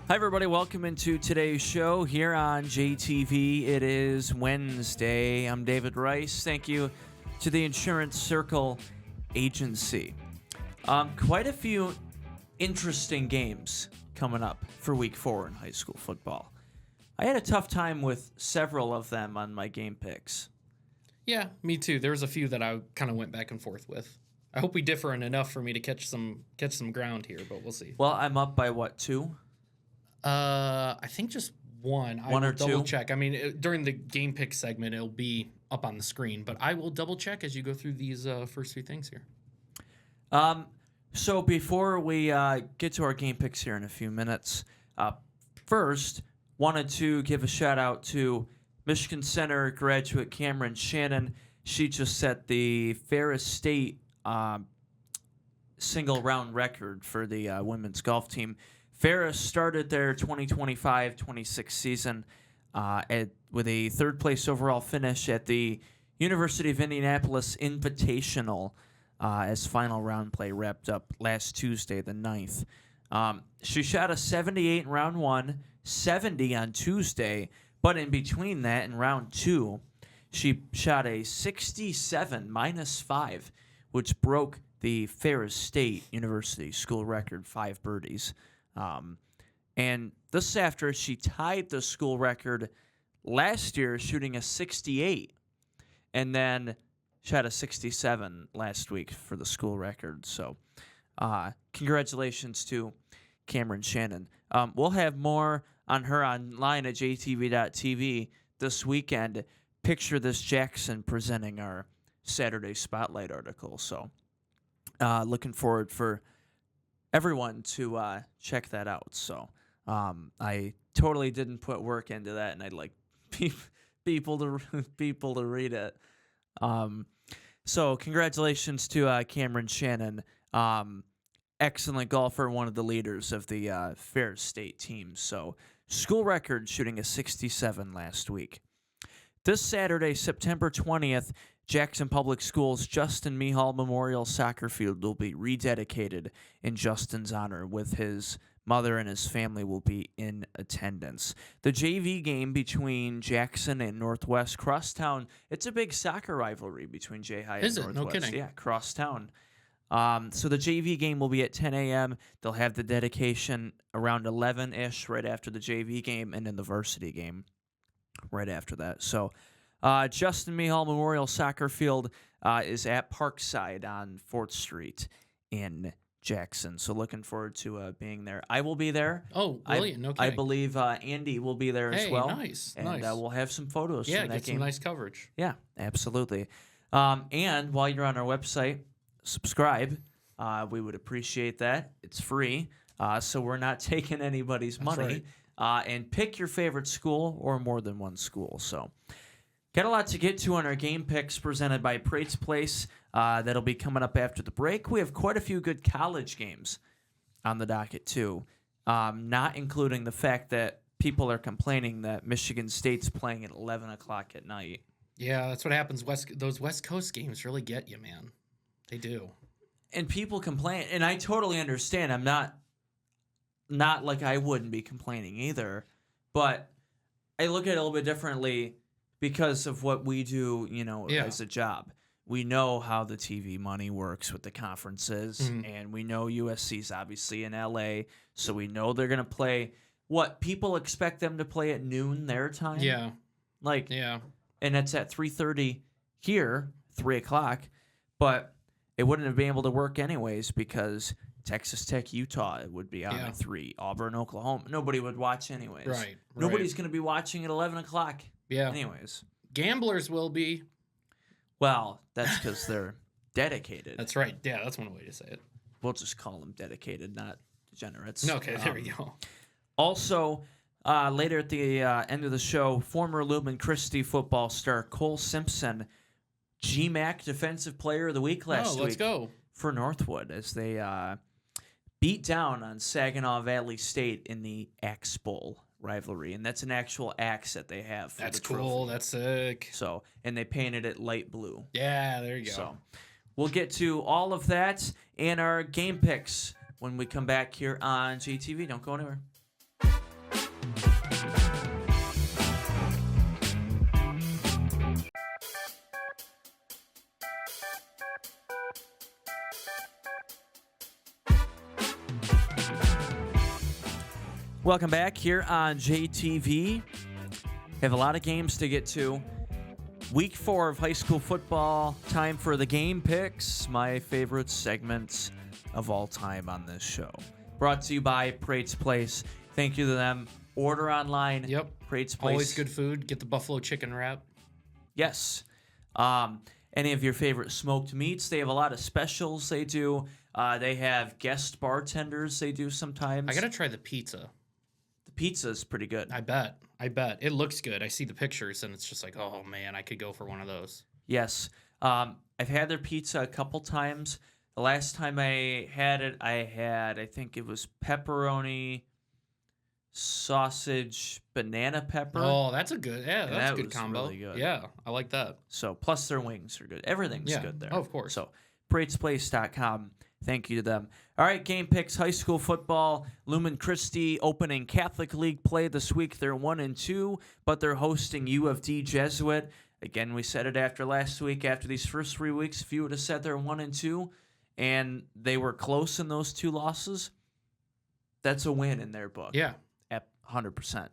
Hi, everybody. Welcome into today's show here on JTV. It is Wednesday. I'm David Rice. Thank you to the Insurance Circle Agency. Quite a few interesting games coming up for Week 4 in high school football. I had a tough time with several of them on my game picks. Yeah, me too. There was a few that I kind of went back and forth with. I hope we differ in enough for me to catch some ground here, but we'll see. Well, I'm up by what, 2? I think just one. One or two? Double check. I mean, during the game pick segment, it'll be up on the screen, but I will double check as you go through these first few things here. So before we get to our game picks here in a few minutes, first wanted to give a shout out to Michigan Center graduate Cameron Shannon. She just set the Ferris State single round record for the women's golf team. Ferris started their 2025-26 season with a third-place overall finish at the University of Indianapolis Invitational as final round play wrapped up last Tuesday, the 9th. She shot a 78 in round 1, 70 on Tuesday, but in between that, in round 2, she shot a 67 -5, which broke the Ferris State University school record, 5 birdies. And this after she tied the school record last year, shooting a 68, and then shot a 67 last week for the school record. So, congratulations to Cameron Shannon. We'll have more on her online at jtv.tv this weekend. Picture this Jackson presenting our Saturday Spotlight article. So, looking forward for everyone to check that out. So I totally didn't put work into that, and I'd like people to read it. So congratulations to Cameron Shannon, excellent golfer, one of the leaders of the Ferris State team. So school record, shooting a 67 last week. This Saturday, September 20th, Jackson Public Schools' Justin Mihal Memorial Soccer Field will be rededicated in Justin's honor, with his mother and his family will be in attendance. The JV game between Jackson and Northwest Crosstown, it's a big soccer rivalry between J-High and Is it? Northwest. No kidding. Yeah, Crosstown. So the JV game will be at 10 a.m. They'll have the dedication around 11-ish right after the JV game, and then the varsity game right after that. So Justin Mihal Memorial Soccer Field is at Parkside on 4th Street in Jackson. So looking forward to being there. I will be there. Oh, brilliant. No kidding. I believe Andy will be there as well. Nice. And nice. We'll have some photos from that get game. some nice coverage. Yeah, absolutely. And while you're on our website, subscribe. We would appreciate that. It's free, so we're not taking anybody's money. Right. And pick your favorite school or more than one school. So got a lot to get to on our game picks presented by Prate's Place. That'll be coming up after the break. We have quite a few good college games on the docket, too, not including the fact that people are complaining that Michigan State's playing at 11 o'clock at night. Yeah, that's what happens. Those West Coast games really get you, man. They do. And people complain, and I totally understand. I'm not like I wouldn't be complaining either, but I look at it a little bit differently because of what we do, as a job. We know how the TV money works with the conferences, and we know USC's obviously in LA, so we know they're going to play what people expect them to play at noon their time. Yeah. Yeah. And it's at 3:30 here, 3 o'clock, but it wouldn't have been able to work anyways because Texas Tech, Utah would be on at 3. Auburn, Oklahoma. Nobody would watch anyways. Right. Nobody's going to be watching at 11 o'clock. Yeah. Anyways. Gamblers will be. Well, that's because they're dedicated. That's right. Yeah, that's one way to say it. We'll just call them dedicated, not degenerates. Okay, there we go. Also, later at the end of the show, former Lumen Christi football star Cole Simpson, GMAC Defensive Player of the Week last week. Let's go. For Northwood as they beat down on Saginaw Valley State in the Axe Bowl rivalry, and that's an actual axe that they have. For That's the trophy. cool. That's sick. So, and they painted it light blue. Yeah, there you go. So, we'll get to all of that and our game picks when we come back here on JTV. Don't go anywhere. Welcome back here on JTV. Have a lot of games to get to. Week 4 of high school football. Time for the game picks, my favorite segment of all time on this show. Brought to you by Prate's Place. Thank you to them. Order online. Yep. Prate's Place. Always good food. Get the buffalo chicken wrap. Yes. Any of your favorite smoked meats. They have a lot of specials they do. They have guest bartenders they do sometimes. I got to try the pizza. Pizza's pretty good. I bet. It looks good. I see the pictures, and it's just like, oh, man, I could go for one of those. Yes. I've had their pizza a couple times. The last time I had it, I think it was pepperoni, sausage, banana pepper. Oh, that's a good, that's a good was combo. really good. Yeah, I like that. So, plus their wings are good. Everything's good there. Oh, of course. So, PratesPlace.com. Thank you to them. All right, game picks, high school football. Lumen Christi opening Catholic League play this week. They're 1-2, but they're hosting U of D Jesuit. Again, we said it after last week. After these first 3 weeks, if you would have said they're 1-2 and they were close in those 2 losses, that's a win in their book. Yeah. At 100%.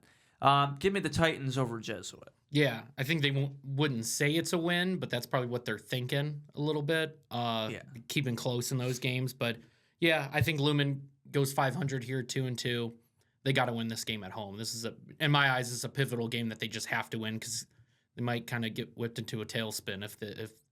Give me the Titans over Jesuit. Yeah, I think they wouldn't say it's a win, but that's probably what they're thinking a little bit. Keeping close in those games. But, yeah, I think Lumen goes 500 here, 2-2. They got to win this game at home. This is, in my eyes, this is a pivotal game that they just have to win because they might kind of get whipped into a tailspin if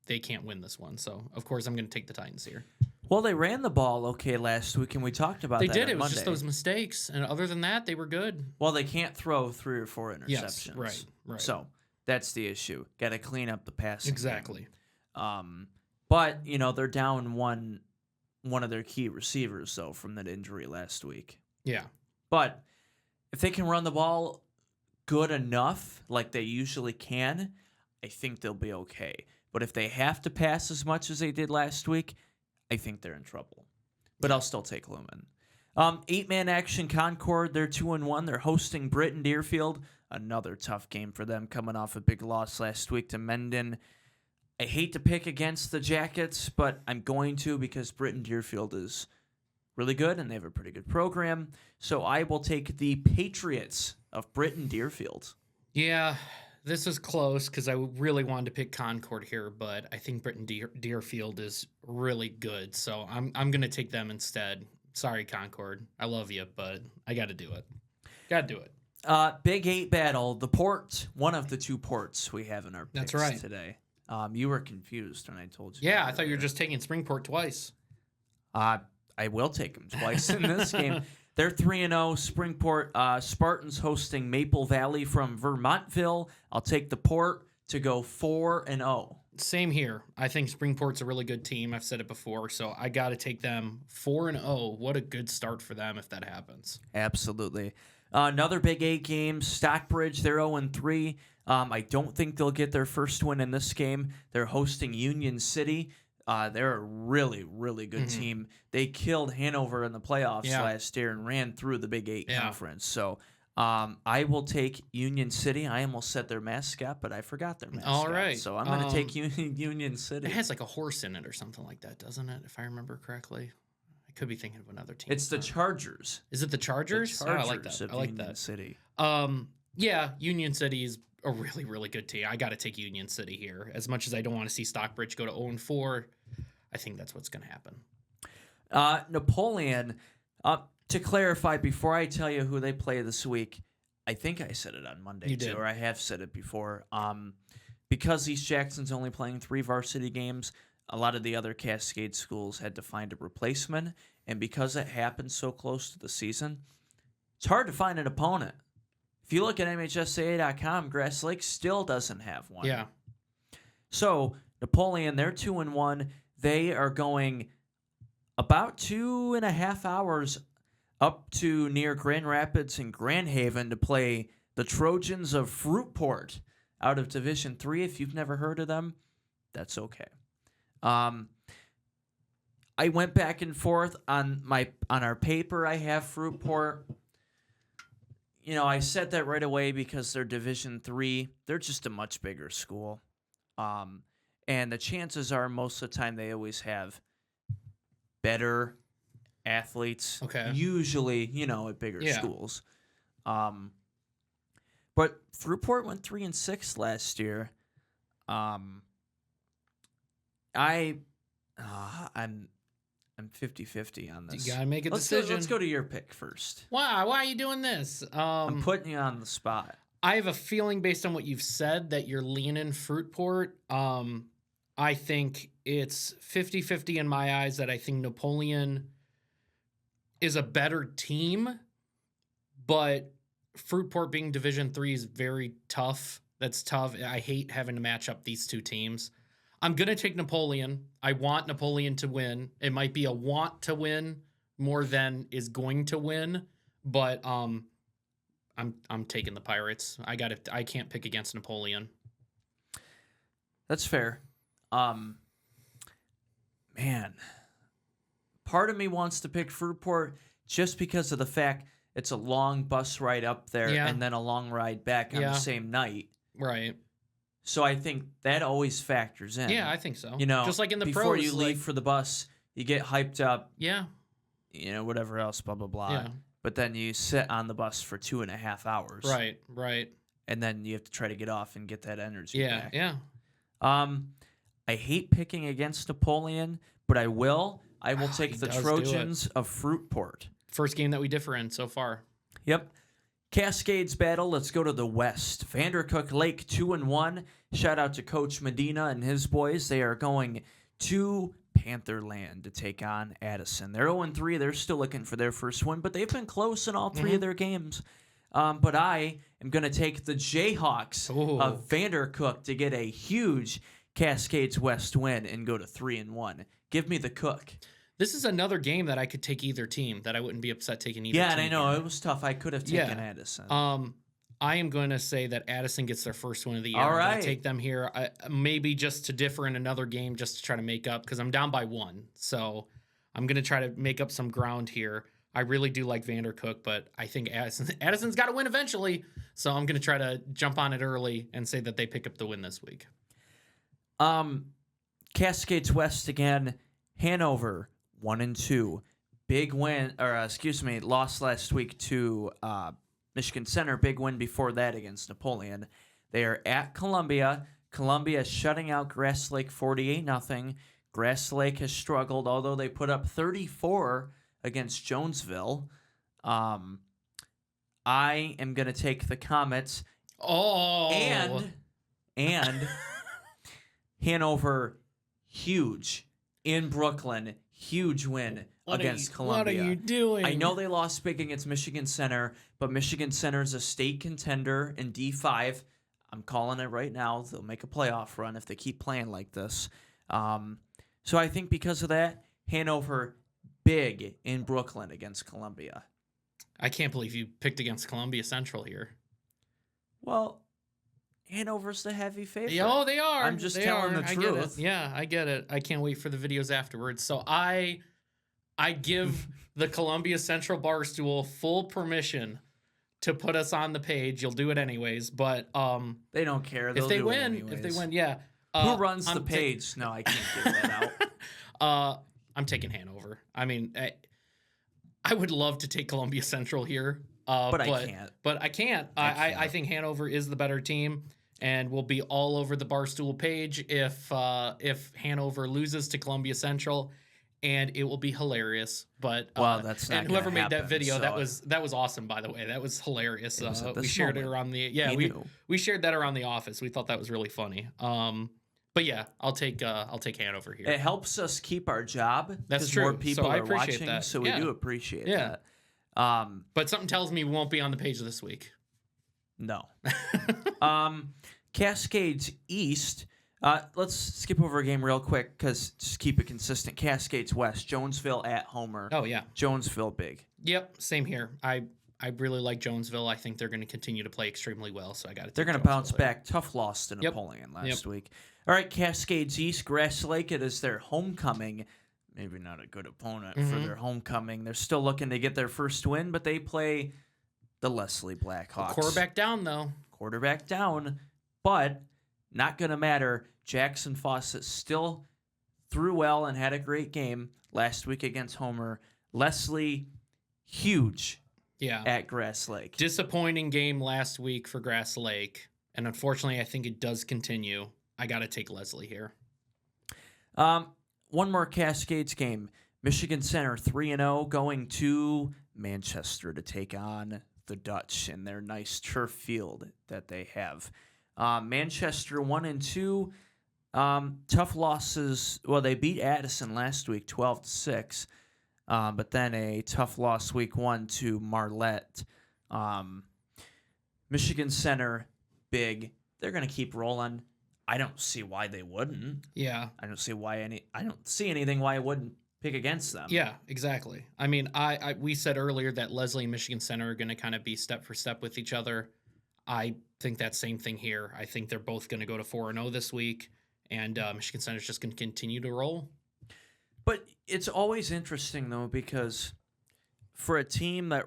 they can't win this one. So, of course, I'm going to take the Titans here. Well, they ran the ball okay last week, and we talked about that. They did. It was Monday. just those mistakes. And other than that, they were good. Well, they can't throw 3 or 4 interceptions. Yes, right. So that's the issue. Got to clean up the passing. Exactly. But, they're down one of their key receivers, though, from that injury last week. Yeah. But if they can run the ball good enough, like they usually can, I think they'll be okay. But if they have to pass as much as they did last week, I think they're in trouble. But I'll still take Lumen. 8-man action Concord, they're 2-1. They're hosting Britton Deerfield. Another tough game for them coming off a big loss last week to Menden. I hate to pick against the Jackets, but I'm going to because Britton Deerfield is really good and they have a pretty good program. So I will take the Patriots of Britton Deerfield. Yeah, this is close because I really wanted to pick Concord here, but I think Britton Deerfield is really good. So I'm going to take them instead. Sorry, Concord. I love you, but I got to do it. Got to do it. Big 8 battle. The port, one of the 2 ports we have in our picks today. You were confused when I told you. Yeah, I thought you were just taking Springport twice. I will take them twice in this game. They're 3-0. Springport Spartans hosting Maple Valley from Vermontville. I'll take the port to go 4-0. Same here. I think Springport's a really good team. I've said it before, so I got to take them 4-0. What a good start for them if that happens. Absolutely. Another Big 8 game, Stockbridge, they're 0-3. I don't think they'll get their first win in this game. They're hosting Union City. They're a really, really good team. They killed Hanover in the playoffs last year and ran through the Big 8 conference. So I will take Union City. I almost said their mascot, but I forgot their mascot. All right. So I'm going to take Union City. It has like a horse in it or something like that, doesn't it? If I remember correctly. I could be thinking of another team. It's the Chargers. Is it the Chargers? The Chargers I like that. of I like Union that. City. Yeah, Union City is a really, really good team. I got to take Union City here. As much as I don't want to see Stockbridge go to 0-4, I think that's what's going to happen. Napoleon, to clarify, before I tell you who they play this week, I think I said it on Monday too, or I have said it before. Because East Jackson's only playing 3 varsity games, a lot of the other Cascade schools had to find a replacement, and because it happened so close to the season, it's hard to find an opponent. If you look at MHSAA.com, Grass Lake still doesn't have one. Yeah. So, Napoleon, they're 2-1. They are going about 2.5 hours up to near Grand Rapids and Grand Haven to play the Trojans of Fruitport out of Division 3. If you've never heard of them, that's okay. I went back and forth on our paper. I have Fruitport. I said that right away because they're Division 3. They're just a much bigger school. And the chances are most of the time they always have better athletes. Okay. Usually, at bigger schools. But Fruitport went 3-6 last year. I'm 50-50 on this. You gotta make a decision. Let's go to your pick first. Why are you doing this? I'm putting you on the spot. I have a feeling based on what you've said that you're leaning Fruitport. I think it's 50-50 in my eyes that I think Napoleon is a better team, but Fruitport being Division 3 is very tough. That's tough. I hate having to match up these two teams. I'm going to take Napoleon. I want Napoleon to win. It might be a want to win more than is going to win, but I'm taking the Pirates. I can't pick against Napoleon. That's fair. Man, part of me wants to pick Fruitport just because of the fact it's a long bus ride up there and then a long ride back on the same night. Right. So I think that always factors in. Yeah, I think so. Just like in the before pros, you leave for the bus, you get hyped up. Yeah. Whatever else, blah, blah, blah. Yeah. But then you sit on the bus for 2.5 hours. Right. And then you have to try to get off and get that energy back. Yeah. I hate picking against Napoleon, but I will. I will take the Trojans of Fruitport. First game that we differ in so far. Yep. Cascades battle. Let's go to the West. Vandercook Lake 2-1. Shout out to Coach Medina and his boys. They are going to Pantherland to take on Addison. They're 0-3. They're still looking for their first win, but they've been close in all three of their games. But I am going to take the Jayhawks of Vandercook to get a huge Cascades West win and go to 3-1. Give me the Cook. This is another game that I could take either team, that I wouldn't be upset taking either team. Yeah, and I know it was tough. I could have taken Addison. I am going to say that Addison gets their first win of the year. All I'm right. going to take them here, maybe just to differ in another game, just to try to make up, because I'm down by 1. So I'm going to try to make up some ground here. I really do like Vandercook, but I think Addison's got to win eventually. So I'm going to try to jump on it early and say that they pick up the win this week. Cascades West again. Hanover 1-2. Big win, lost last week to Michigan Center. Big win before that against Napoleon. They are at Columbia. Columbia shutting out Grass Lake 48-0. Grass Lake has struggled, although they put up 34 against Jonesville. I am going to take the Comets. Oh. And Hanover, huge in Brooklyn. Huge win against Columbia. What are you doing? I know they lost big against Michigan Center, but Michigan Center is a state contender in D5. I'm calling it right now. They'll make a playoff run if they keep playing like this. So I think because of that, Hanover big in Brooklyn against Columbia. I can't believe you picked against Columbia Central here. Well, Hanover's the heavy favorite. Oh, they are. I'm just telling the truth. I get it. Yeah, I get it. I can't wait for the videos afterwards. So I give the Columbia Central Barstool full permission to put us on the page. You'll do it anyways, but they don't care. If they win, yeah. Who runs the page? No, I can't give that out. I'm taking Hanover. I mean, I would love to take Columbia Central here. But I can't. But I can't. I think Hanover is the better team, and will be all over the Barstool page if Hanover loses to Columbia Central, and it will be hilarious. But that's not. And whoever made happen, that video, so. that was awesome. By the way, that was hilarious. We shared it around the we shared that around the office. We thought that was really funny. But yeah, I'll take Hanover here. It helps us keep our job. That's true. More people are watching, that. So we do appreciate that. But something tells me we won't be on the page this week. No. Cascades East. Let's skip over a game real quick because just keep it consistent. Cascades West. Jonesville at Homer. Oh, yeah. Jonesville big. Yep, same here. I really like Jonesville. I think they're going to continue to play extremely well, so I got to. They're going to bounce back. Tough loss to Napoleon last week. All right, Cascades East, Grass Lake. It is their homecoming. Maybe not a good opponent for their homecoming. They're still looking to get their first win, but they play the Leslie Blackhawks. Quarterback down, though. Quarterback down, but not going to matter. Jackson Fawcett still threw well and had a great game last week against Homer. Leslie, huge at Grass Lake. Disappointing game last week for Grass Lake, and unfortunately, I think it does continue. I got to take Leslie here. One more Cascades game. Michigan Center 3-0 going to Manchester to take on the Dutch in their nice turf field that they have. Manchester 1-2. Tough losses. Well, they beat Addison last week 12-6. But then a tough loss week 1 to Marlette. Michigan Center, big. They're going to keep rolling. I don't see why they wouldn't. Yeah. I don't see anything why I wouldn't pick against them. Yeah, exactly. I mean, we said earlier that Leslie and Michigan Center are going to kind of be step for step with each other. I think that same thing here. I think they're both going to go to 4-0 this week, and Michigan Center is just going to continue to roll. But it's always interesting, though, because for a team that,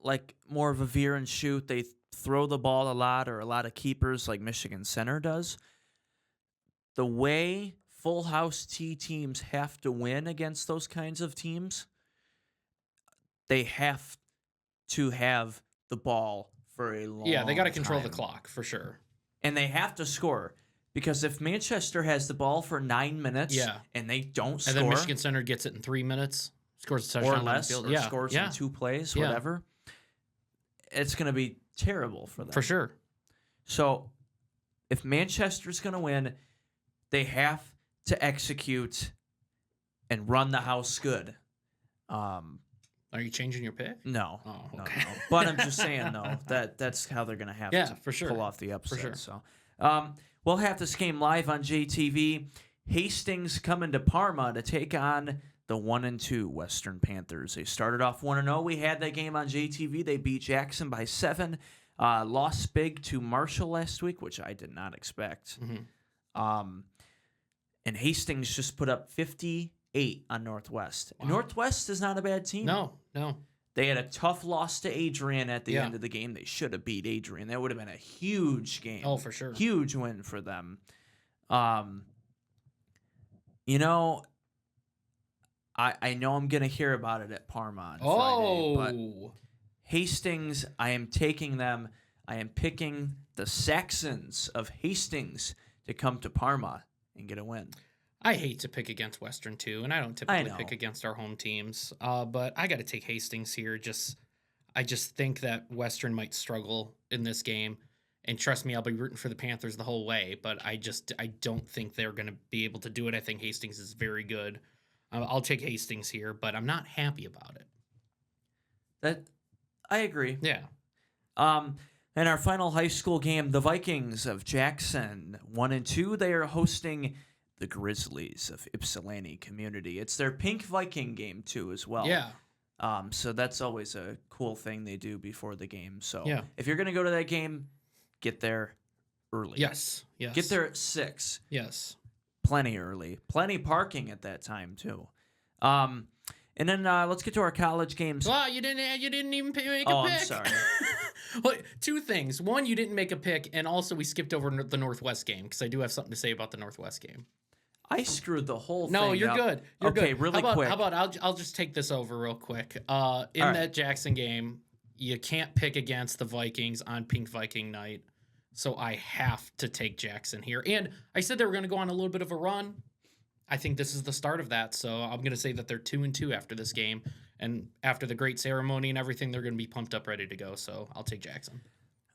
like, more of a veer and shoot, they throw the ball a lot, or a lot of keepers like Michigan Center does, the way full house T teams have to win against those kinds of teams, they have to have the ball for a long time. Yeah, they got to control the clock, for sure. And they have to score. Because if Manchester has the ball for 9 minutes and they don't score... And then Michigan Center gets it in 3 minutes, scores a touchdown or less, on the field, or scores in 2 plays, whatever, it's going to be terrible for them. For sure. So if Manchester's going to win, they have to execute and run the house good. Are you changing your pick? No. Oh, okay. No. But I'm just saying, though, that's how they're going to have to for sure. pull off the upset. For sure. So, we'll have this game live on JTV. Hastings coming to Parma to take on the 1-2 Western Panthers. They started off 1-0. We had that game on JTV. They beat Jackson by 7. Lost big to Marshall last week, which I did not expect. And Hastings just put up 58 on Northwest. Wow. Northwest is not a bad team. No. They had a tough loss to Adrian at the end of the game. They should have beat Adrian. That would have been a huge game. Oh, for sure. Huge win for them. You know, I know I'm going to hear about it at Parma on Friday, but Hastings, I am taking them. I am picking the Saxons of Hastings to come to Parma and get a win. I hate to pick against Western too, and I don't typically pick against our home teams. But I got to take Hastings here. I just think that Western might struggle in this game, and trust me, I'll be rooting for the Panthers the whole way. But I don't think they're going to be able to do it. I think Hastings is very good. I'll take Hastings here, but I'm not happy about it. I agree. Yeah. And our final high school game, the Vikings of Jackson 1-2. They are hosting the Grizzlies of Ypsilanti Community. It's their Pink Viking game, too, as well. Yeah. So that's always a cool thing they do before the game. So if you're going to go to that game, get there early. Yes. Get there at 6. Yes. Plenty early. Plenty parking at that time, too. And then let's get to our college games. Well, you didn't even make a pick. Oh, I'm sorry. Well, 2 things. One, you didn't make a pick, and also we skipped over the Northwest game because I do have something to say about the Northwest game. I screwed the whole thing No, you're up. good. Okay, good. really quick. How about I'll just take this over real quick. That Jackson game, you can't pick against the Vikings on Pink Viking night, so I have to take Jackson here. And I said they were going to go on a little bit of a run. I think this is the start of that, so I'm going to say that they're 2-2 after this game. And after the great ceremony and everything, they're going to be pumped up, ready to go. So I'll take Jackson.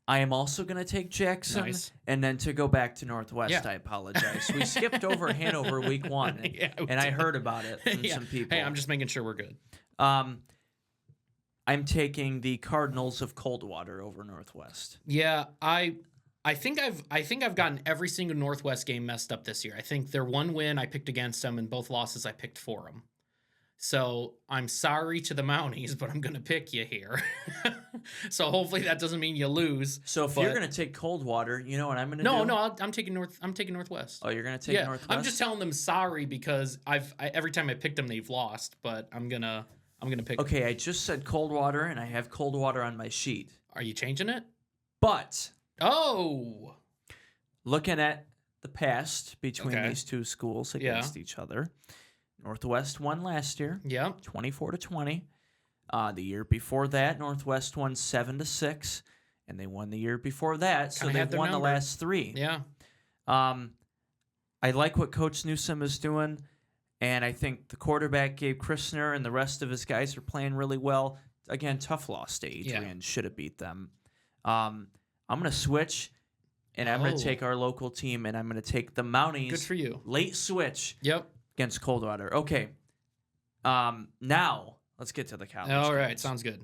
I am also going to take Jackson. Nice. And then to go back to Northwest, I apologize. We skipped over Hanover week 1, and I heard about it from some people. Hey, I'm just making sure we're good. I'm taking the Cardinals of Coldwater over Northwest. Yeah, I think I've gotten every single Northwest game messed up this year. I think their one win I picked against them, and both losses I picked for them. So I'm sorry to the Mounties, but I'm going to pick you here. So hopefully that doesn't mean you lose. So if you're going to take Coldwater, you know what I'm going to do? No, I'm taking Northwest. Oh, you're going to take Northwest? I'm just telling them sorry because every time I picked them, they've lost. But I'm gonna pick. Okay, I just said Coldwater, and I have Coldwater on my sheet. Are you changing it? But looking at the past between these two schools against each other, Northwest won last year. Yeah, 24-20. The year before that, Northwest won 7-6, and they won the year before that, so they've won the last 3. Yeah. I like what Coach Newsom is doing, and I think the quarterback, Gabe Christner, and the rest of his guys are playing really well. Again, tough loss to Adrian. Should have beat them. I'm going to switch, and I'm going to take our local team, and I'm going to take the Mounties. Good for you. Late switch. Yep. Against Coldwater. Okay. Now let's get to the college. All right, sounds good.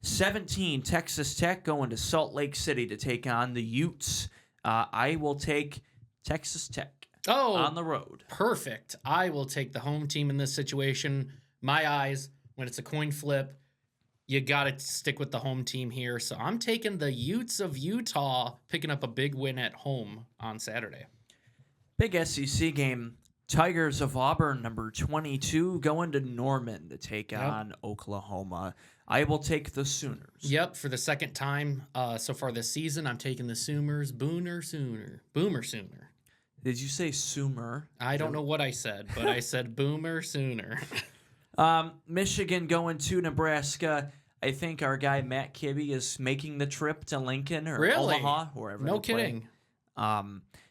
17, Texas Tech going to Salt Lake City to take on the Utes. I will take Texas Tech on the road. Perfect. I will take the home team in this situation. My eyes, when it's a coin flip, you got to stick with the home team here. So I'm taking the Utes of Utah, picking up a big win at home on Saturday. Big SEC game. Tigers of Auburn, number 22, going to Norman to take on Oklahoma. I will take the Sooners. Yep, for the second time so far this season, I'm taking the Sooners. Boomer Sooner. Did you say Sooner? I don't know what I said, but I said Boomer Sooner. Michigan going to Nebraska. I think our guy Matt Kibbe is making the trip to Lincoln or Omaha, wherever. No kidding.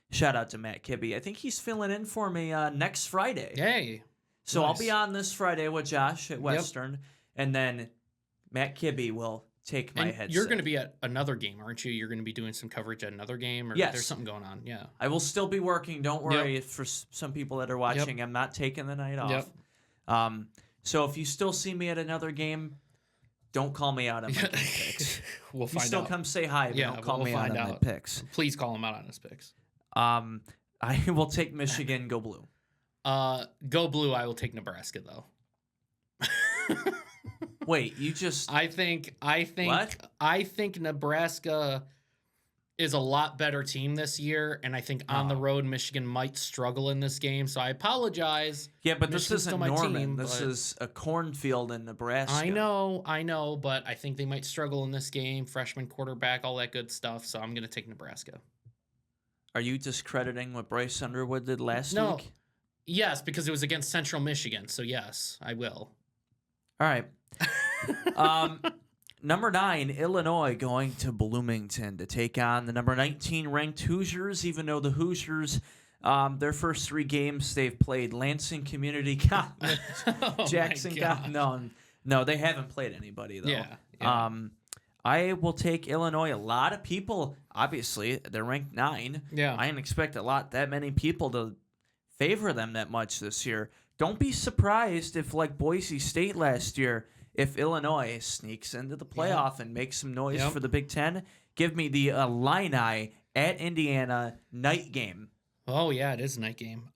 Shout out to Matt Kibbe. I think he's filling in for me next Friday. Hey. So nice. I'll be on this Friday with Josh at Western, and then Matt Kibbe will take my headset. You're going to be at another game, aren't you? You're going to be doing some coverage at another game? Or yes. There's something going on. Yeah. I will still be working. Don't worry. For some people that are watching, I'm not taking the night off. So if you still see me at another game, don't call me out on my picks. We'll find out. Still come say hi, but don't call me out on my picks. Please call him out on his picks. I will take Michigan. Go blue. Go blue. I will take Nebraska though. Wait, you just? I think Nebraska is a lot better team this year, and I think on the road Michigan might struggle in this game. So I apologize. Yeah, but this isn't Norman. This is a cornfield in Nebraska. I know, but I think they might struggle in this game. Freshman quarterback, all that good stuff. So I'm gonna take Nebraska. Are you discrediting what Bryce Underwood did last week? Yes, because it was against Central Michigan. So yes, I will. All right. Number 9, Illinois going to Bloomington to take on the number 19 ranked Hoosiers, even though the Hoosiers, their first 3 games they've played Lansing Community College, Jackson College. No, they haven't played anybody, though. Yeah. I will take Illinois. A lot of people, obviously, they're ranked 9. Yeah. I didn't expect that many people to favor them that much this year. Don't be surprised if, like Boise State last year, if Illinois sneaks into the playoff and makes some noise for the Big Ten. Give me the Illini at Indiana night game. Oh, yeah, it is a night game.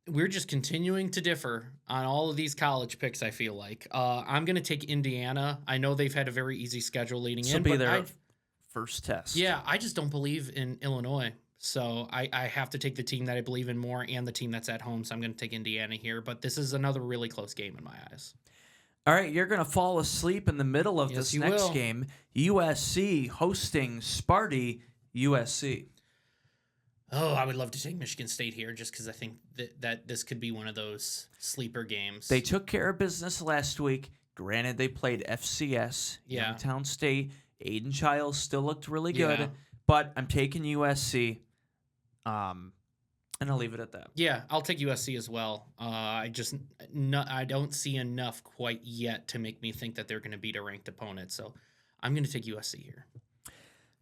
We're just continuing to differ on all of these college picks, I feel like. I'm going to take Indiana. I know they've had a very easy schedule leading in. This will be their first test. Yeah, I just don't believe in Illinois. So I have to take the team that I believe in more and the team that's at home. So I'm going to take Indiana here. But this is another really close game in my eyes. All right, you're going to fall asleep in the middle of this next game. USC hosting Sparty USC. Oh, I would love to take Michigan State here just because I think that this could be one of those sleeper games. They took care of business last week. Granted, they played FCS, Youngstown State. Aiden Childs still looked really good, but I'm taking USC, and I'll leave it at that. Yeah, I'll take USC as well. I don't see enough quite yet to make me think that they're going to beat a ranked opponent, so I'm going to take USC here.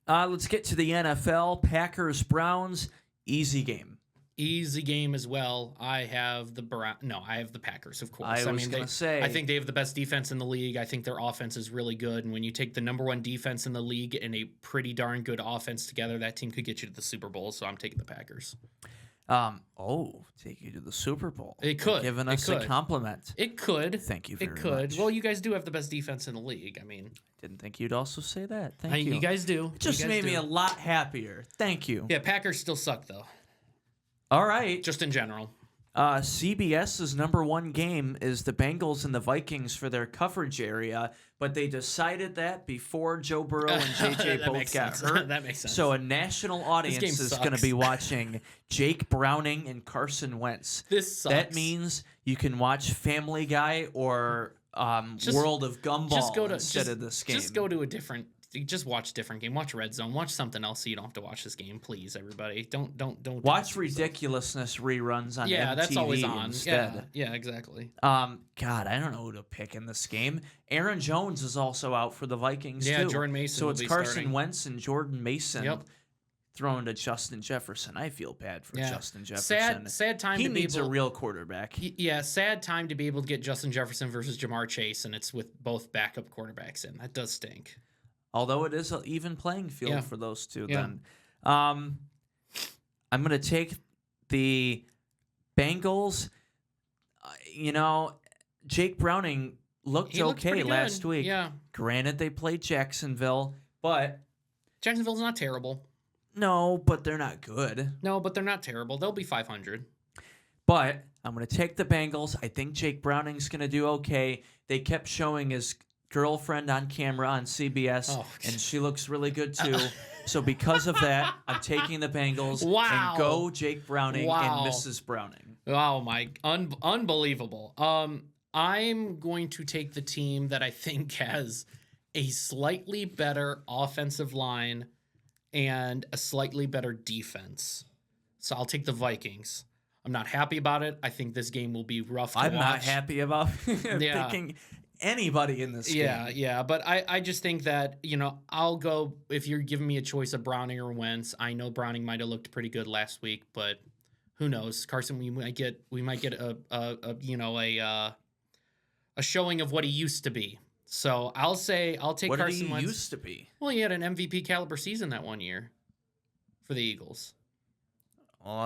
Let's get to the NFL. Packers, Browns, easy game. Easy game as well. I have the Packers, of course. I was going to say. I think they have the best defense in the league. I think their offense is really good. And when you take the number 1 defense in the league and a pretty darn good offense together, that team could get you to the Super Bowl. So I'm taking the Packers. Take you to the Super Bowl. It could. Giving us a compliment. It could. Thank you very much. It could. Well, you guys do have the best defense in the league. I mean, didn't think you'd also say that. Thank you. You guys do. It just made me a lot happier. Thank you. Yeah, Packers still suck though. All right. Just in general. CBS's number one game is the Bengals and the Vikings for their coverage area, but they decided that before Joe Burrow and JJ both got hurt. That makes sense. So a national audience is going to be watching Jake Browning and Carson Wentz. This sucks. That means you can watch Family Guy or World of Gumball instead of this game. Just go to a different. Just watch different game. Watch Red Zone. Watch something else so you don't have to watch this game, please, everybody. Don't watch ridiculousness reruns on MTV that's always on instead. Yeah, exactly. God, I don't know who to pick in this game. Aaron Jones is also out for the Vikings too. Yeah, Jordan Mason. So it's Carson starting. Wentz and Jordan Mason thrown to Justin Jefferson. I feel bad for Justin Jefferson. Sad time. He needs a real quarterback. Yeah, sad time to be able to get Justin Jefferson versus Jamar Chase, and it's with both backup quarterbacks in. That does stink. Although it is an even playing field for those two, then. I'm going to take the Bengals. Jake Browning looked okay last week. Yeah. Granted, they played Jacksonville, but... Jacksonville's not terrible. No, but they're not good. No, but they're not terrible. They'll be 500. But I'm going to take the Bengals. I think Jake Browning's going to do okay. They kept showing his girlfriend on camera on CBS, and she looks really good too. So because of that, I'm taking the Bengals. Wow. And go Jake Browning and Mrs. Browning. Wow, Mike. Unbelievable. I'm going to take the team that I think has a slightly better offensive line and a slightly better defense. So I'll take the Vikings. I'm not happy about it. I think this game will be rough to watch. I'm not happy about picking anybody in this game. Yeah, but I just think that, I'll go, if you're giving me a choice of Browning or Wentz. I know Browning might have looked pretty good last week, but who knows? Carson, we might get a showing of what he used to be. So I'll take Carson Wentz. What did he used to be? Well, he had an MVP caliber season that one year for the Eagles.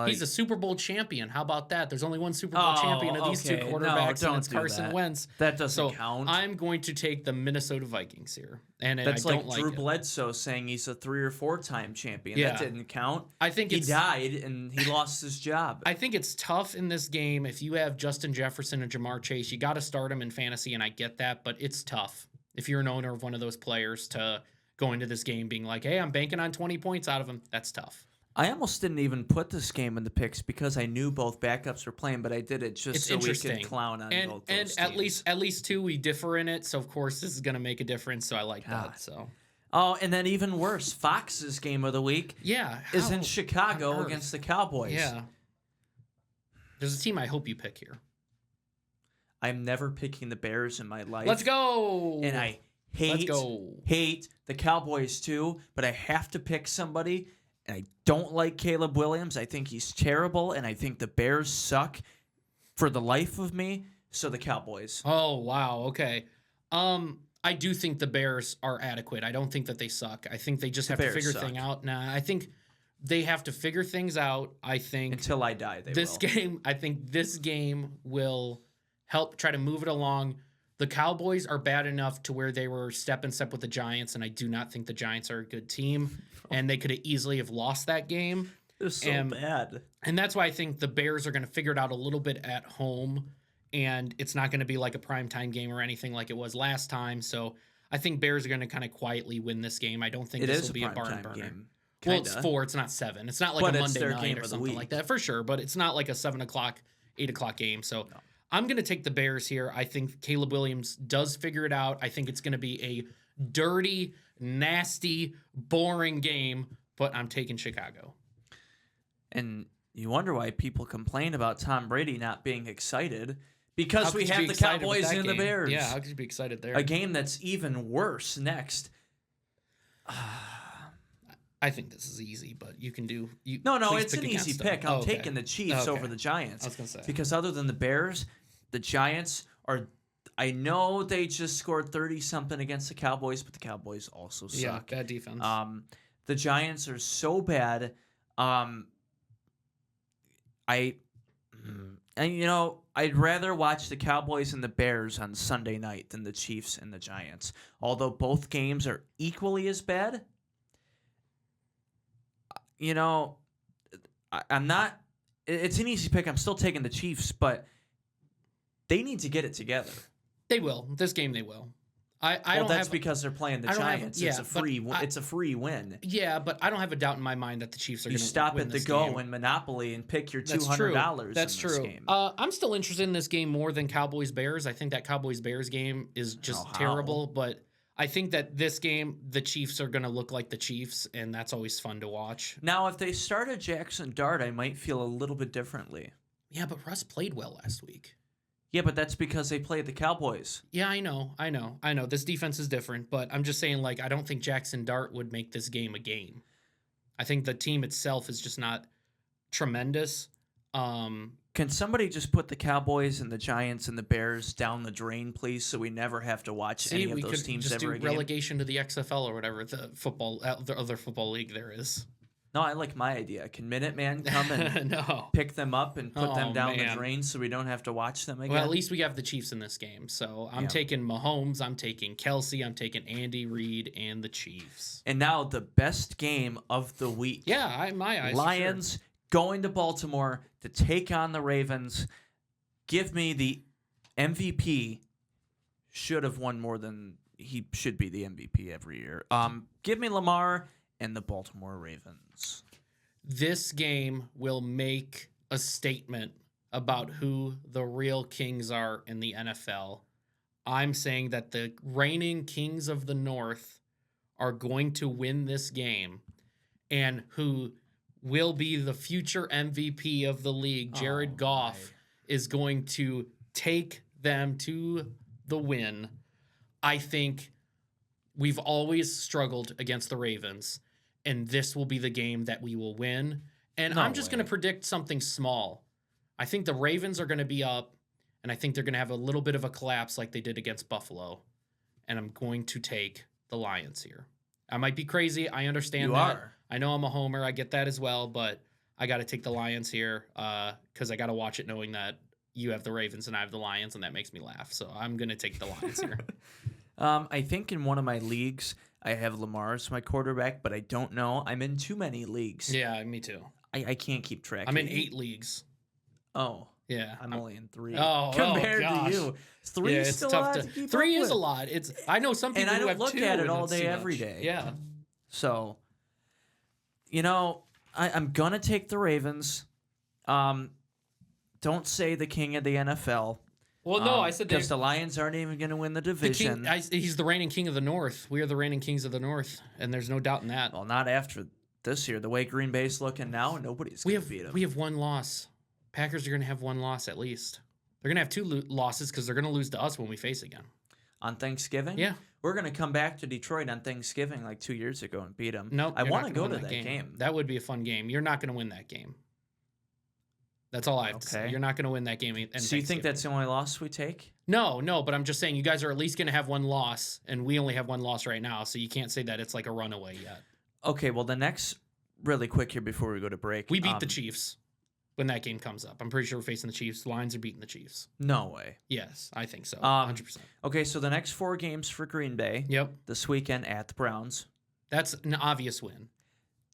He's a Super Bowl champion. How about that? There's only one Super Bowl champion of these two quarterbacks, and it's Carson Wentz. That doesn't count. I'm going to take the Minnesota Vikings here. And that's I don't like Drew Bledsoe saying he's a 3 or 4 time champion. Yeah. That didn't count. I think he died and he lost his job. I think it's tough in this game. If you have Justin Jefferson and Jamar Chase, you got to start him in fantasy, and I get that, but it's tough if you're an owner of one of those players to go into this game being like, hey, I'm banking on 20 points out of him. That's tough. I almost didn't even put this game in the picks because I knew both backups were playing, but I did it just so we could clown on both those teams. And at least two, we differ in it, so of course this is going to make a difference, so I like that. So. Oh, and then even worse, Fox's game of the week is in Chicago against the Cowboys. Yeah. There's a team I hope you pick here. I'm never picking the Bears in my life. Let's go! And I hate the Cowboys too, but I have to pick somebody. And I don't like Caleb Williams. I think he's terrible, and I think the Bears suck for the life of me. So the Cowboys. Oh, wow. Okay. I do think the Bears are adequate. I don't think that they suck. I think they just have to figure things out. Nah, I think they have to figure things out. I think until I die, they will. I think this game will help try to move it along. The Cowboys are bad enough to where they were step and step with the Giants, and I do not think the Giants are a good team, and they could have easily have lost that game. They're so bad. And that's why I think the Bears are going to figure it out a little bit at home, and it's not going to be like a primetime game or anything like it was last time. So I think Bears are going to kind of quietly win this game. I don't think this will be a barn burner. Game. Well, it's 4. It's not 7. It's not like a Monday night or something like that, for sure. But it's not like a 7 o'clock, 8 o'clock game. So I'm going to take the Bears here. I think Caleb Williams does figure it out. I think it's going to be a dirty, nasty, boring game, but I'm taking Chicago. And you wonder why people complain about Tom Brady not being excited. Because we have the Cowboys and the Bears. Yeah, how could you be excited there? A game that's even worse next. I think this is easy, but you can do... No, it's an easy pick. I'm taking the Chiefs over the Giants. I was going to say. Because other than the Bears, the Giants are... I know they just scored 30-something against the Cowboys, but the Cowboys also suck. Yeah, bad defense. The Giants are so bad. And I'd rather watch the Cowboys and the Bears on Sunday night than the Chiefs and the Giants. Although both games are equally as bad, I'm not. It's an easy pick. I'm still taking the Chiefs, but they need to get it together. They will. This game, they will. That's because they're playing the Giants. It's a free win. Yeah, but I don't have a doubt in my mind that the Chiefs are going to stop at the go and Monopoly and pick your $200. That's true. This game. I'm still interested in this game more than Cowboys Bears. I think that Cowboys Bears game is just terrible, but I think that this game the Chiefs are going to look like the Chiefs, and that's always fun to watch. Now, if they started Jackson Dart, I might feel a little bit differently. Yeah, but Russ played well last week. Yeah, but that's because they played the Cowboys. Yeah, I know. This defense is different, but I'm just saying, I don't think Jackson Dart would make this game a game. I think the team itself is just not tremendous. Can somebody just put the Cowboys and the Giants and the Bears down the drain, please, so we never have to watch any of those teams ever again? We could just do relegation to the XFL or whatever the other football league there is. No, I like my idea. Can Minuteman come and pick them up and put them down the drain so we don't have to watch them again? Well, at least we have the Chiefs in this game. So I'm taking Mahomes, I'm taking Kelsey, I'm taking Andy Reid and the Chiefs. And now the best game of the week. Yeah, in my eyes. Lions going to Baltimore to take on the Ravens. Give me the MVP. Should have won more than he should be the MVP every year. Give me Lamar and the Baltimore Ravens. This game will make a statement about who the real kings are in the NFL. I'm saying that the reigning kings of the North are going to win this game, and who will be the future MVP of the league, Jared Goff, is going to take them to the win. I think we've always struggled against the Ravens, and this will be the game that we will win. And I'm just going to predict something small. I think the Ravens are going to be up, and I think they're going to have a little bit of a collapse like they did against Buffalo. And I'm going to take the Lions here. I might be crazy. I understand that. I know I'm a homer. I get that as well, but I got to take the Lions here because I got to watch it knowing that you have the Ravens and I have the Lions, and that makes me laugh. So I'm going to take the Lions here. I think in one of my leagues, I have Lamar as my quarterback, but I don't know. I'm in too many leagues. Yeah, me too. I can't keep track. I'm in 8 leagues. Oh. Yeah. I'm only in 3. Compared to you. 3 is still tough to keep 3 up is with. a lot. I know some people and who I have don't look 2 at it all day, every day. Yeah. So, I'm going to take the Ravens. Don't say the king of the NFL. Well, no, I said because the Lions aren't even going to win the division. He's the reigning king of the North. We are the reigning kings of the North, and there's no doubt in that. Well, not after this year. The way Green Bay's looking now, nobody's going to beat them. We have 1 loss. Packers are going to have 1 loss at least. They're going to have 2 losses because they're going to lose to us when we face again. On Thanksgiving? Yeah. We're going to come back to Detroit on Thanksgiving like 2 years ago and beat them. Nope. I want to go to that game. That would be a fun game. You're not going to win that game. That's all I have to say. You're not going to win that game. So you think that's the only loss we take? No, but I'm just saying you guys are at least going to have 1 loss, and we only have 1 loss right now, so you can't say that it's like a runaway yet. Okay, well, the next, really quick here before we go to break. We beat the Chiefs when that game comes up. I'm pretty sure we're facing the Chiefs. The Lions are beating the Chiefs. No way. Yes, I think so. 100%. Okay, so the next 4 games for Green Bay. Yep. This weekend at the Browns. That's an obvious win.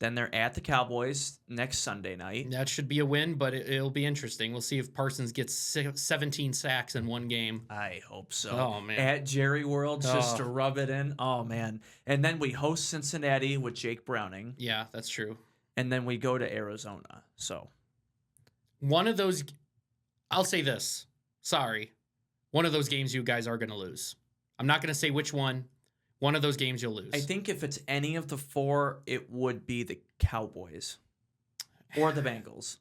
Then they're at the Cowboys next Sunday night. That should be a win, but it'll be interesting. We'll see if Parsons gets 17 sacks in 1 game. I hope so. Oh, man. At Jerry World, just to rub it in. Oh, man. And then we host Cincinnati with Jake Browning. Yeah, that's true. And then we go to Arizona. So one of those, I'll say this. Sorry. One of those games you guys are going to lose. I'm not going to say which one. One of those games you'll lose. I think if it's any of the 4, it would be the Cowboys or the Bengals.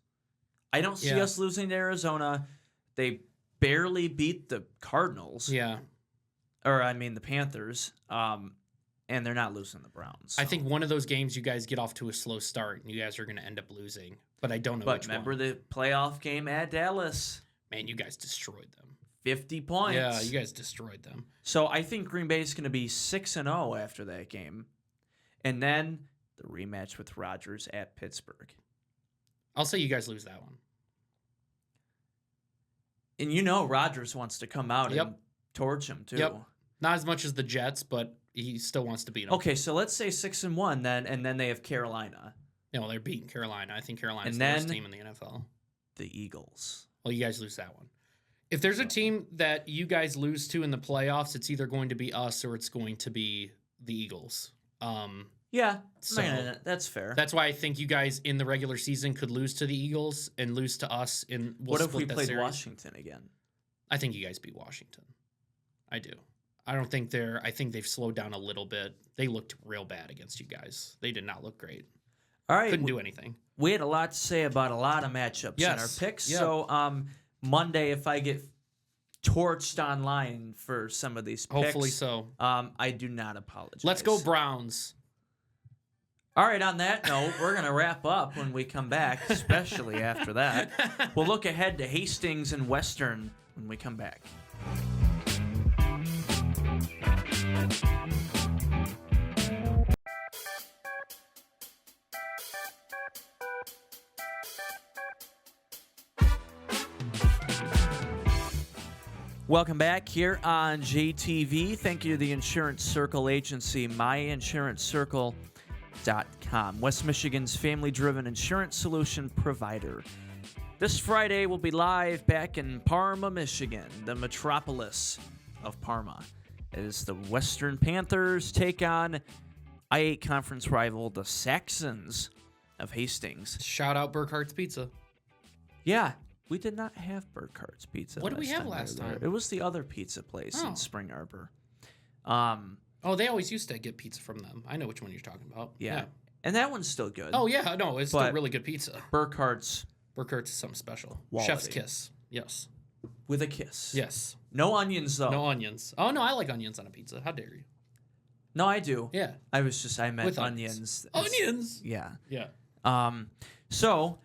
I don't see us losing to Arizona. They barely beat the Cardinals. Yeah. Or, I mean, the Panthers. And they're not losing the Browns. So. I think one of those games you guys get off to a slow start and you guys are going to end up losing. But I don't know which one. But remember the playoff game at Dallas? Man, you guys destroyed them. 50 points. Yeah, you guys destroyed them. So I think Green Bay is going to be 6-0 after that game. And then the rematch with Rodgers at Pittsburgh. I'll say you guys lose that one. And Rodgers wants to come out and torch him too. Yep. Not as much as the Jets, but he still wants to beat them. Okay, so let's say 6-1 then, and then they have Carolina. No, they're beating Carolina. I think Carolina's the worst team in the NFL. The Eagles. Well, you guys lose that one. If there's a team that you guys lose to in the playoffs, it's either going to be us or it's going to be the Eagles. Yeah, so that's fair. That's why I think you guys in the regular season could lose to the Eagles and lose to us. What if we played Washington again? I think you guys beat Washington. I do. I think they've slowed down a little bit. They looked real bad against you guys. They did not look great. All right. Couldn't do anything. We had a lot to say about a lot of matchups in our picks. Yep. So Monday, if I get torched online for some of these picks. Hopefully so. I do not apologize. Let's go Browns. All right, on that note, we're going to wrap up when we come back, especially after that. We'll look ahead to Hastings and Western when we come back. Welcome back here on JTV. Thank you to the Insurance Circle agency, myinsuranccircle.com, West Michigan's family-driven insurance solution provider. This Friday, we'll be live back in Parma, Michigan, the metropolis of Parma, as the Western Panthers take on I-8 conference rival, the Saxons of Hastings. Shout out Burkhart's Pizza. Yeah. We did not have Burkhart's Pizza. What did we have last time? It was the other pizza place in Spring Arbor. They always used to get pizza from them. I know which one you're talking about. Yeah. And that one's still good. Oh, yeah. No, it's still really good pizza. Burkhart's is something special. Quality. Chef's kiss. Yes. With a kiss. Yes. No onions, though. No onions. Oh, no, I like onions on a pizza. How dare you? No, I do. Yeah. I meant with onions. Onions? Yeah. Yeah. So,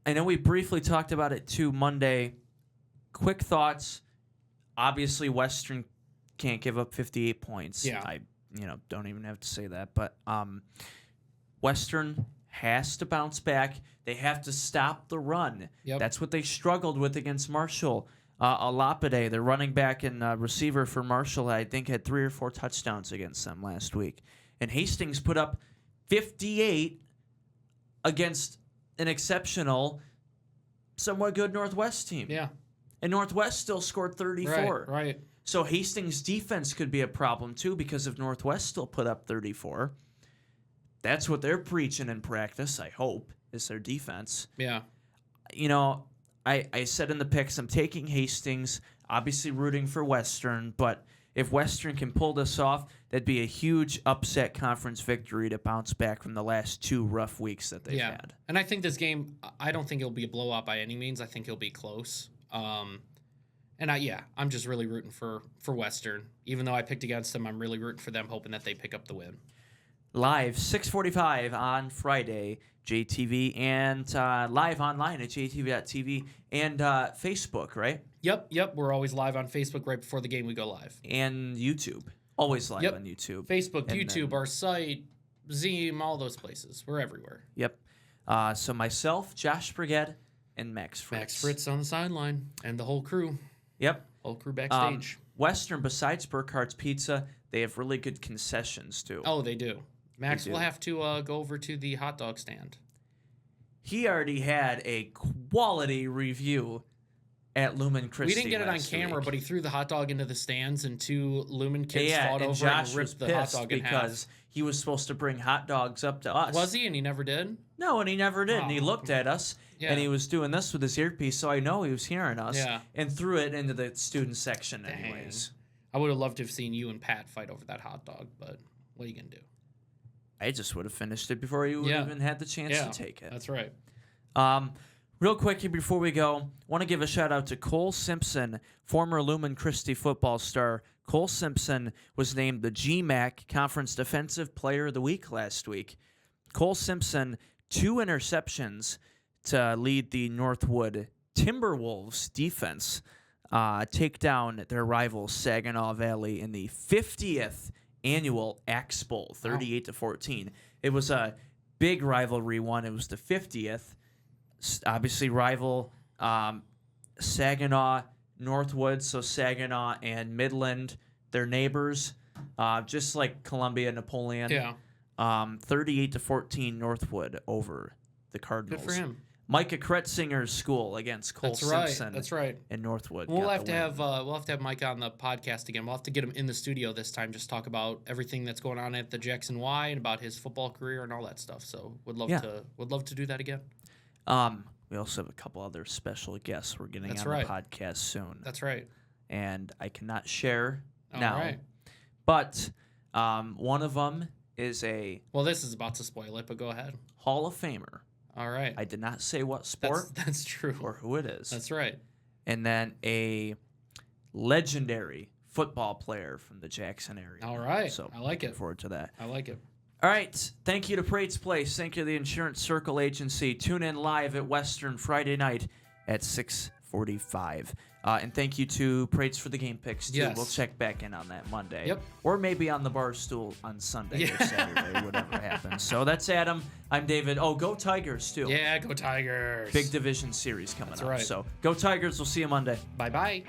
I know we briefly talked about it too Monday. Quick thoughts. Obviously, Western can't give up 58 points. Yeah. I don't even have to say that. But Western has to bounce back. They have to stop the run. Yep. That's what they struggled with against Marshall. Alapide, the running back and receiver for Marshall, I think had 3 or 4 touchdowns against them last week. And Hastings put up 58 against an exceptional, somewhat good Northwest team. Yeah. And Northwest still scored 34. Right. So Hastings' defense could be a problem, too, because if Northwest still put up 34, that's what they're preaching in practice, I hope, is their defense. Yeah. I said in the picks, I'm taking Hastings, obviously rooting for Western, but if Western can pull this off, that'd be a huge upset conference victory to bounce back from the last 2 rough weeks that they've had. And I think this game, I don't think it'll be a blowout by any means. I think it'll be close. I'm just really rooting for Western. Even though I picked against them, I'm really rooting for them, hoping that they pick up the win. Live, 6:45 on Friday, JTV, and live online at JTV.tv and Facebook, right? Yep. We're always live on Facebook right before the game. We go live. And YouTube. Always live on YouTube. Facebook, and YouTube, our site, Zoom, all those places. We're everywhere. Yep. So myself, Josh Brigette, and Max Fritz. Max Fritz on the sideline, and the whole crew. Yep. Whole crew backstage. Western, besides Burkhart's Pizza, they have really good concessions, too. Oh, they do. Max will have to go over to the hot dog stand. He already had a quality review at Lumen Christi. We didn't get it on camera, but he threw the hot dog into the stands, and 2 Lumen kids fought over it and ripped the hot dog in half. Because he was supposed to bring hot dogs up to us. Was he? And he never did? No, and he never did. And he looked at us, and he was doing this with his earpiece, so I know he was hearing us, and threw it into the student section anyways. I would have loved to have seen you and Pat fight over that hot dog, but what are you going to do? I just would have finished it before you even had the chance to take it. That's right. Real quick here before we go, want to give a shout out to Cole Simpson, former Lumen Christi football star. Cole Simpson was named the GMAC Conference Defensive Player of the Week last week. Cole Simpson, 2 interceptions to lead the Northwood Timberwolves defense, take down their rival Saginaw Valley in the 50th annual Axe Bowl, 38-14. It was a big rivalry one. It was the 50th. Obviously, rival Saginaw Northwood, so Saginaw and Midland, they're neighbors, just like Columbia, Napoleon. Yeah. 38-14 Northwood over the Cardinals. Good for him. Micah Kretzinger's school against Cole Simpson. That's right. In Northwood. We'll have to have Mike on the podcast again. We'll have to get him in the studio this time, just talk about everything that's going on at the Jackson Y and about his football career and all that stuff. So would love to do that again. We also have a couple other special guests we're getting on the podcast soon. That's right. And I cannot share All now. right. But one of them is well, this is about to spoil it, but go ahead. Hall of Famer. All right. I did not say what sport. That's true. Or who it is. That's right. And then a legendary football player from the Jackson area. All right. So I like it. Looking forward to that. I like it. All right. Thank you to Prate's Place. Thank you to the Insurance Circle Agency. Tune in live at Western Friday night at 6:45. And thank you to Prates for the game picks, too. Yes. We'll check back in on that Monday. Yep. Or maybe on the bar stool on Sunday or Saturday, whatever happens. So that's Adam. I'm David. Oh, go Tigers, too. Yeah, go Tigers. Big division series coming up. Right. So go Tigers. We'll see you Monday. Bye-bye.